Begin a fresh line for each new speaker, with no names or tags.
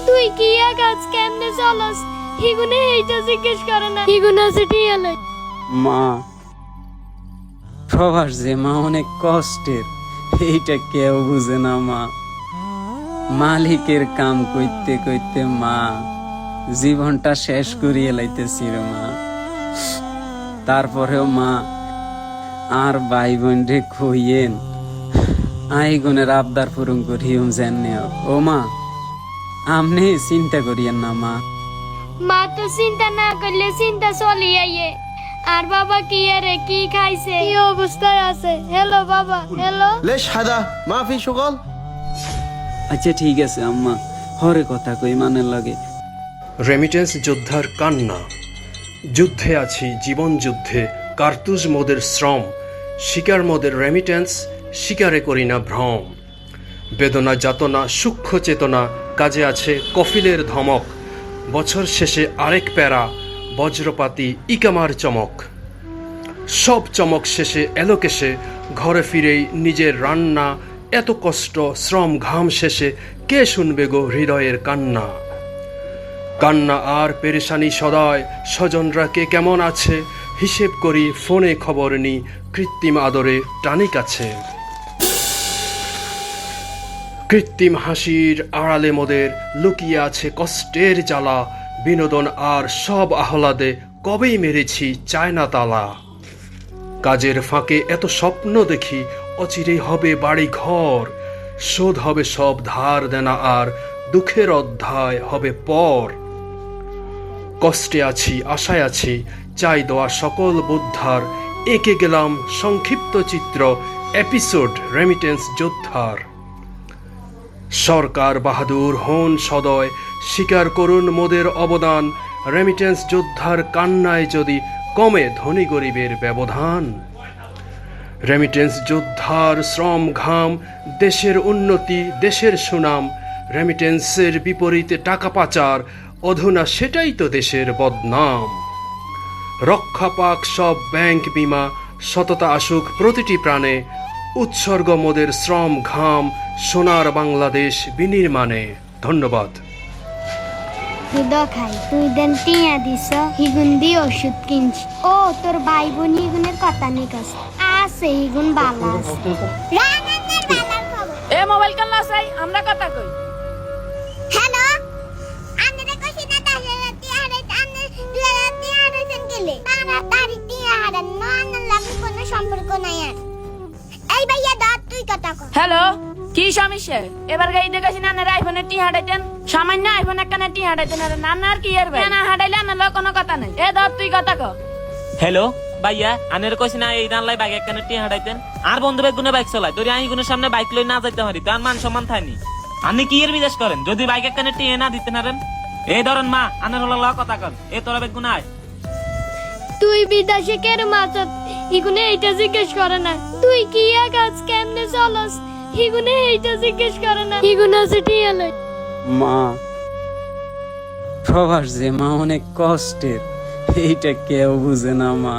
তুই কি কাজ কেমনে চলস হিগুনে এইটা জিজ্ঞেস করে না হিগুন আছে টিয়ালে
মা প্রবাস যে মা অনেক কষ্টের, এইটা কেউ বুঝে না মা। মালিকের কাম কইতে কইতে মা জীবনটা শেষ করিয়ে লাইতেছিল মা। তারপরেও মা আর ভাই বোন রে কইয়েন আইগুনের আবদার পূরণ করিম জানে। ও মা আমনে চিন্তা করিয়েন না মা।
মা তো চিন্তা না করলে চিন্তা চলি আইয়ে। আর বাবা কি রে কি খাইছে কি অবস্থায় আছে? হ্যালো বাবা, হ্যালো।
ليش حدا ما في شغل؟
আচ্ছা ঠিক আছে আম্মা, হরে কথা কই মানের লাগে।
রেমিটেন্স যোদ্ধার কান্না। যুদ্ধে আছি জীবন যুদ্ধে, কার্তুজ মোদের শ্রম, শিকার মোদের রেমিটেন্স, শিকারে করি না ভ্রম। বেদনা যাতনা সূক্ষ্ম চেতনা, কাজে আছে কফিলের ধমক। বছর শেষে আরেক প্যারা, বজ্রপাতি ইকামার চমক। সব চমক শেষে এলোকেশে, ঘরে ফিরেই নিজের রান্না। এত কষ্ট শ্রম ঘাম শেষে কে শুনবে গো হৃদয়ের কান্না? কান্না আর পেরেশানি সদায়, স্বজনরা কে কেমন আছে? হিসেব করি ফোনে খবর নি, কৃত্রিম আদরে টানি কাছে। কৃত্রিম হাসির আড়ালে মোদের লুকিয়ে আছে কষ্টের জ্বালা। বিনোদন আর সব আহ্লাদে কবেই মেরেছি চায়না তালা। কাজের ফাঁকে এত স্বপ্ন দেখি, অচিরেই হবে বাড়ি ঘর। শোধ হবে সব ধার দেনা, আর দুঃখের অধ্যায় হবে পর। কষ্টে আছি আশায় আছি, চাই দেওয়া সকল বোদ্ধার। এঁকে গেলাম সংক্ষিপ্ত চিত্র, এপিসোড রেমিটেন্স যোদ্ধার। সরকার বাহাদুর হন সদয়, স্বীকার করুন মোদের অবদান। রেমিটেন্স যোদ্ধার কান্নায় যদি কমে ধনী গরিবের ব্যবধান। রেমিটেন্স যোদ্ধার শ্রম ঘাম, দেশের উন্নতি দেশের সুনাম। রেমিটেন্সের বিপরীতে টাকা পাচার, অধুনা সেটাই তো দেশের বদনাম। রক্ষা পাক সব ব্যাংক বিমা, সততা আসুক প্রতিটি প্রাণে। উৎসর্গ মোদের শ্রম ঘাম, সোনার বাংলাদেশ বিনির্মাণে। ধন্যবাদ।
দুধ খাই তুই দেন টিয়া দিস হিগুন দিয়ে ওষুধ কিনছি। ও তোর ভাই বোন হিগুনের কথা নিকাস আছে হিগুন বালা আছে।
এ মোবাইল কান্না চাই আমরা কথা কই।
হ্যালো আন্নে কইছি না তাহলে টিয়া রে আন্নে টিয়া রেছেন গেলে তাড়াতাড়ি টিয়া হারান না আন্নার লাগে কোনো সম্পর্ক নাই আর। এই ভাইয়া দাঁত তুই কথা কর।
হ্যালো, কি সমস্যা? এবার গাই দেখাছি নানার আইফোনে টি হাঁটাইতেন, সামান্য আইফোন একখানে টি হাঁটাইতেন। আর নানার কি আর ভাই না হাঁটাইলে আনার কোনো কথা নাই। এ ধর তুই কথা কর।
হ্যালো ভাইয়া, আনের কইছি না এই দানলাই বাইক একখানে টি হাঁটাইতেন। আর বন্ধু বাইক গুনে বাইক চালায়, তোর আই গুনের সামনে বাইক লই না যাইতে পারি, তার মান সম্মান থাইনি। আপনি কি এর বিদেশ করেন যদি বাইক একখানে টি না দিতে নারেন? এই ধরেন মা, আনের হলো ল কথা কর। এ তোরা বাইক গুনায়
তুই বিদেশে কের মাছত হিগুনে এইটা জিজ্ঞেস করে না। তুই কি কাজ কেমনে চলস হিগুনে এইটা জিজ্ঞেস করে না হিগুন আছে টিয়ালে।
মা প্রবাস যে মা অনেক কষ্টের, এইটা কেউ বুঝে না মা।